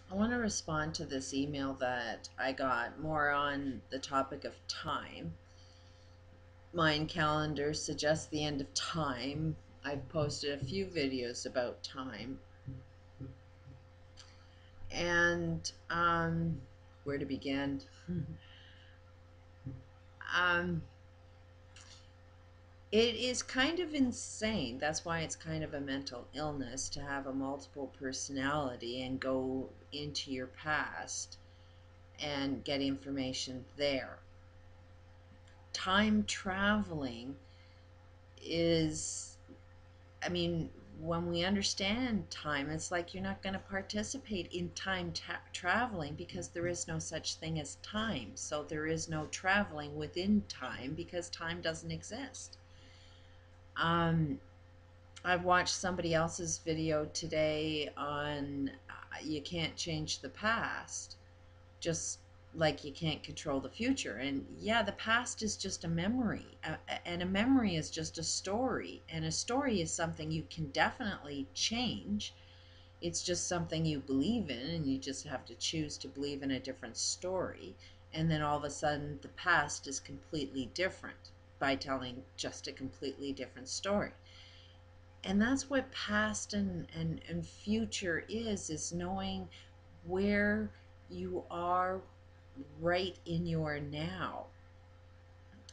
I want to respond to this email that I got more on the topic of time. Mind calendar suggests the end of time. I've posted a few videos about time. And where to begin? um, it is kind of insane. That's why it's kind of a mental illness to have a multiple personality and go into your past and get information there. Time traveling is, I mean, when we understand time, it's like you're not going to participate in time traveling because there is no such thing as time. So there is no traveling within time because time doesn't exist. Um, I've watched somebody else's video today on you can't change the past, just like you can't control the future. And yeah, the past is just a memory, and a memory is just a story, and a story is something you can definitely change. It's just something you believe in, and you just have to choose to believe in a different story. And then all of a sudden, the past is completely different by telling just a completely different story. And that's what past and future is knowing where you are right in your now.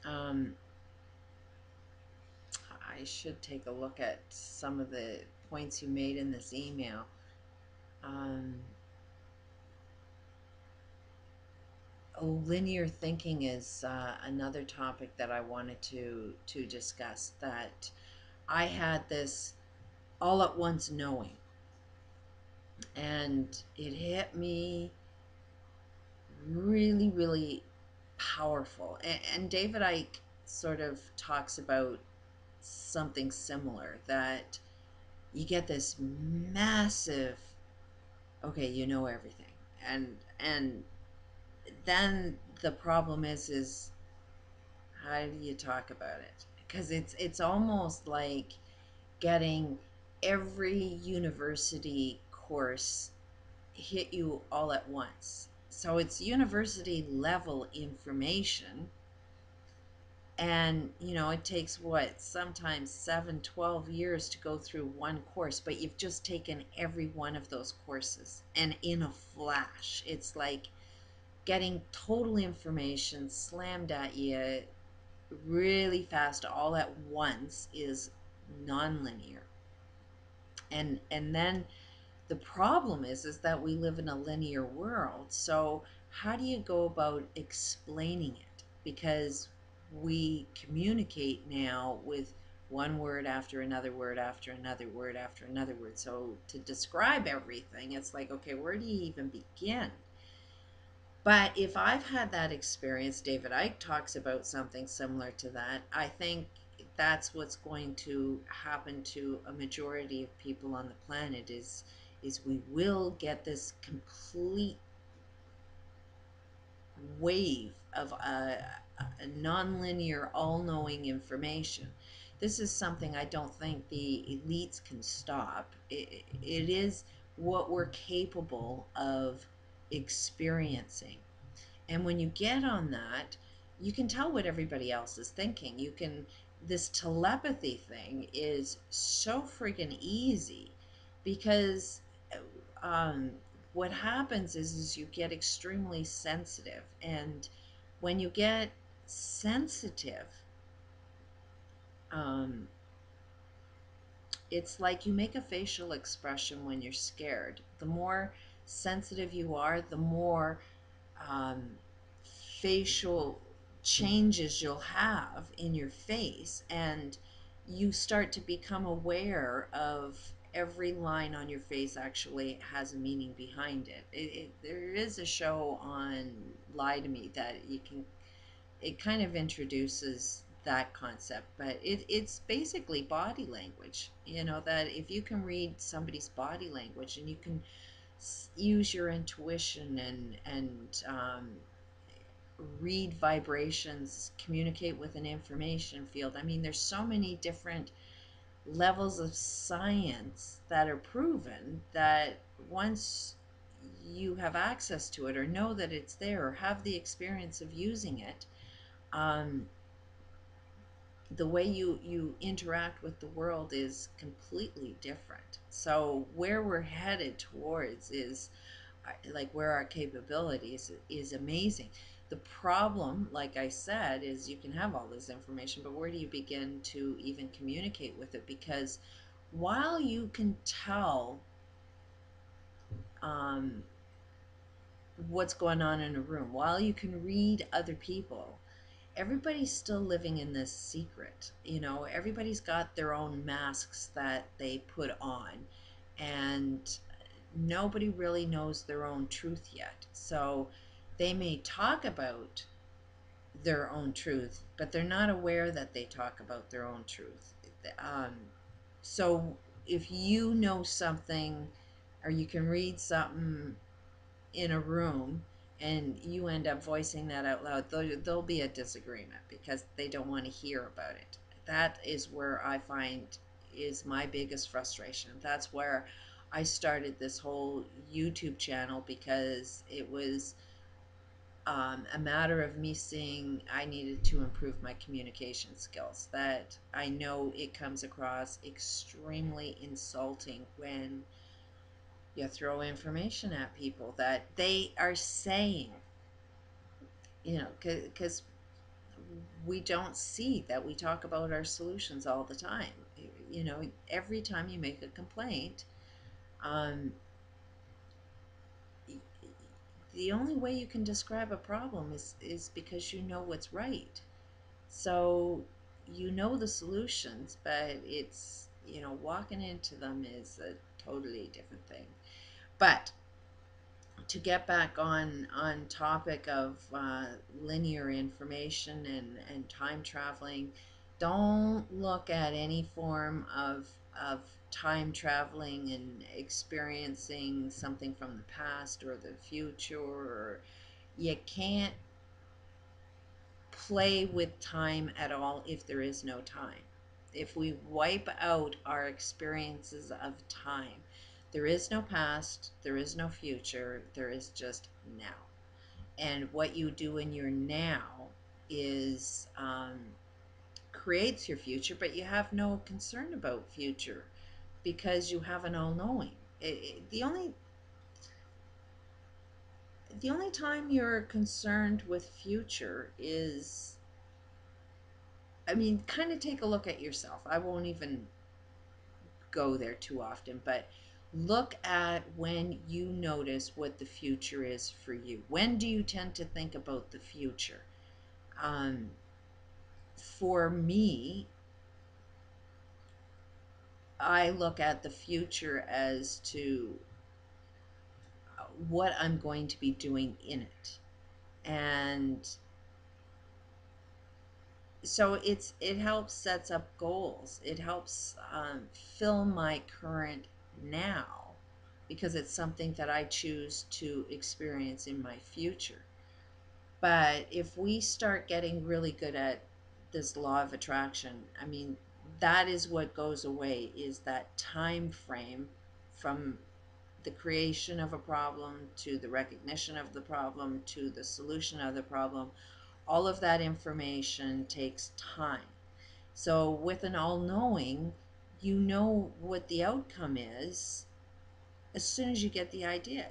Um, I should take a look at some of the points you made in this email. Um, Linear thinking is another topic that I wanted to discuss. That I had this all at once knowing, and it hit me really, really powerful. And David Icke sort of talks about something similar, that you get this massive, okay, you know everything. And then the problem is how do you talk about it? Because it's almost like getting every university course hit you all at once. So it's university level information. And, it takes what, sometimes 7, 12 years to go through one course, but you've just taken every one of those courses and in a flash. It's like getting total information slammed at you really fast all at once is nonlinear. And then the problem is that we live in a linear world. So how do you go about explaining it? Because we communicate now with one word after another word after another word after another word. So to describe everything, it's like, okay, where do you even begin? But if I've had that experience, David Icke talks about something similar to that. I think that's what's going to happen to a majority of people on the planet is we will get this complete wave of a nonlinear, all-knowing information. This is something I don't think the elites can stop. It is what we're capable of experiencing. And when you get on that, you can tell what everybody else is thinking. This telepathy thing is so friggin' easy because um, what happens is you get extremely sensitive. And when you get sensitive, um, it's like you make a facial expression when you're scared. The more sensitive you are, the more um, facial changes you'll have in your face, and you start to become aware of every line on your face actually has a meaning behind it. There is a show on Lie to Me that it kind of introduces that concept, but it's basically body language. That if you can read somebody's body language and you can use your intuition and read vibrations, communicate with an information field. I mean, there's so many different levels of science that are proven that once you have access to it or know that it's there or have the experience of using it, um, the way you interact with the world is completely different. So where we're headed towards is like where our capabilities is amazing. The problem, like I said, is you can have all this information, but where do you begin to even communicate with it? Because while you can tell um, what's going on in a room, while you can read other people, everybody's still living in this secret. Everybody's got their own masks that they put on, and nobody really knows their own truth yet. So they may talk about their own truth, but they're not aware that they talk about their own truth. Um, so if you know something or you can read something in a room and you end up voicing that out loud, there'll be a disagreement because they don't want to hear about it. That is where I find is my biggest frustration. That's where I started this whole YouTube channel, because it was a matter of me seeing I needed to improve my communication skills. That I know it comes across extremely insulting when you throw information at people that they are saying, because we don't see that we talk about our solutions all the time. Every time you make a complaint, um, the only way you can describe a problem is because you know what's right. So you know the solutions, but it's, walking into them is a totally different thing. But to get back on topic of linear information and time traveling, don't look at any form of time traveling and experiencing something from the past or the future. Or you can't play with time at all if there is no time. If we wipe out our experiences of time, there is no past, there is no future, there is just now. And what you do in your now is creates your future, but you have no concern about future because you have an all-knowing. The only time you're concerned with future is, I mean, kind of take a look at yourself. I won't even go there too often, but look at when you notice what the future is for you. When do you tend to think about the future? Um, for me, I look at the future as to what I'm going to be doing in it. And so it helps sets up goals. It helps fill my current now, because it's something that I choose to experience in my future. But if we start getting really good at this law of attraction, I mean, that is what goes away, is that time frame from the creation of a problem to the recognition of the problem to the solution of the problem. All of that information takes time. So with an all-knowing, you know what the outcome is as soon as you get the idea.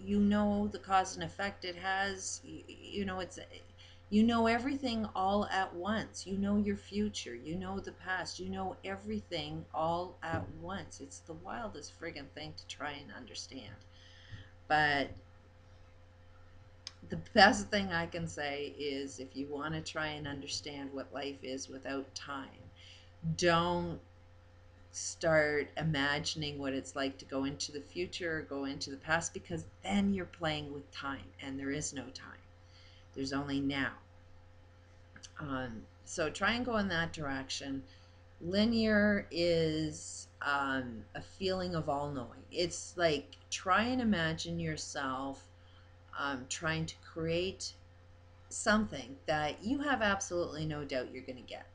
You know the cause and effect it has. You know everything all at once. You know your future. You know the past. You know everything all at once. It's the wildest friggin' thing to try and understand. But the best thing I can say is, if you want to try and understand what life is without time, don't start imagining what it's like to go into the future or go into the past, because then you're playing with time and there is no time. There's only now. So try and go in that direction. Linear is a feeling of all knowing. It's like, try and imagine yourself trying to create something that you have absolutely no doubt you're going to get.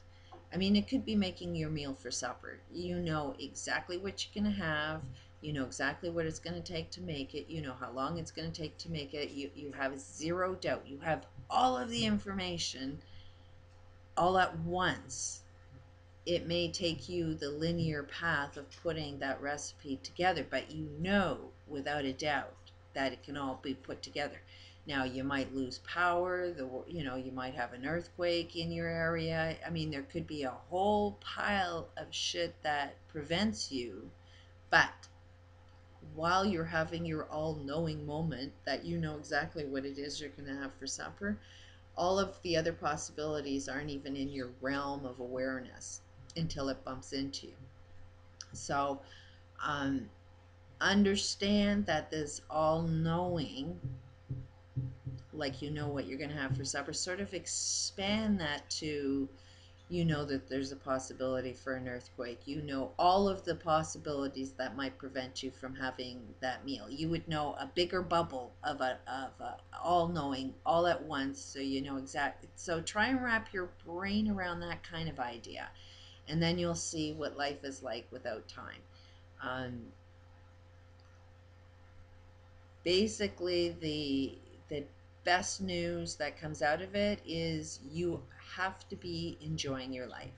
I mean, it could be making your meal for supper. You know exactly what you're going to have. You know exactly what it's going to take to make it. You know how long it's going to take to make it. You have zero doubt. You have all of the information all at once. It may take you the linear path of putting that recipe together, but you know without a doubt that it can all be put together. Now you might lose power, you might have an earthquake in your area. I mean, there could be a whole pile of shit that prevents you, but while you're having your all-knowing moment that you know exactly what it is you're going to have for supper, all of the other possibilities aren't even in your realm of awareness until it bumps into you. So um, understand that this all-knowing, like you know what you're going to have for supper, sort of expand that to, you know that there's a possibility for an earthquake. You know all of the possibilities that might prevent you from having that meal. You would know a bigger bubble of all knowing all at once, so you know exactly. So try and wrap your brain around that kind of idea, and then you'll see what life is like without time. Um, Basically, the best news that comes out of it is you have to be enjoying your life.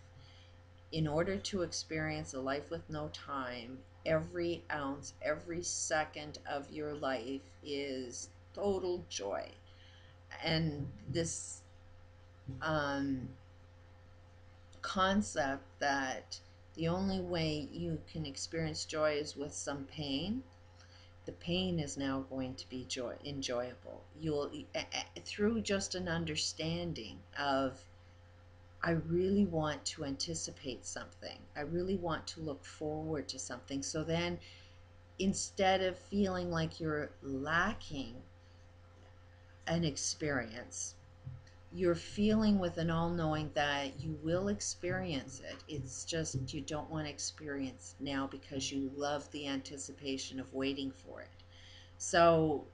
In order to experience a life with no time, every ounce, every second of your life is total joy. And this um, concept that the only way you can experience joy is with some pain, the pain is now going to be enjoyable. You'll, through just an understanding of, I really want to anticipate something. I really want to look forward to something. So then instead of feeling like you're lacking an experience, you're feeling with an all knowing that you will experience it. It's just you don't want to experience now because you love the anticipation of waiting for it. So,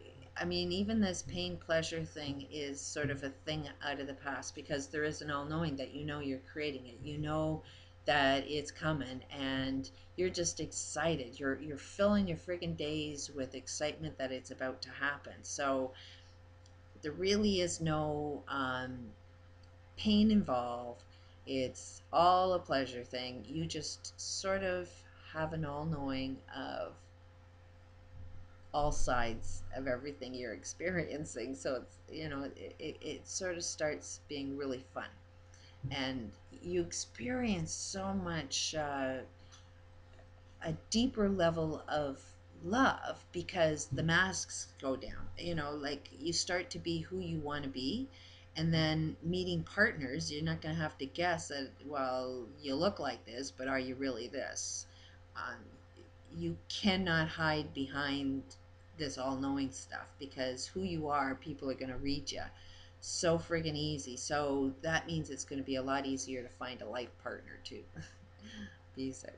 I mean, even this pain pleasure thing is sort of a thing out of the past because there is an all knowing that you know you're creating it. You know that it's coming and you're just excited. You're filling your friggin' days with excitement that it's about to happen. So there really is no pain involved. It's all a pleasure thing. You just sort of have an all knowing of all sides of everything you're experiencing. So it's, it sort of starts being really fun. And you experience so much, a deeper level of love because the masks go down. Like you start to be who you want to be. And then meeting partners, you're not going to have to guess that, well, you look like this, but are you really this? Um, you cannot hide behind this all knowing stuff because who you are, people are going to read you so friggin' easy. So that means it's going to be a lot easier to find a life partner too. Peace out.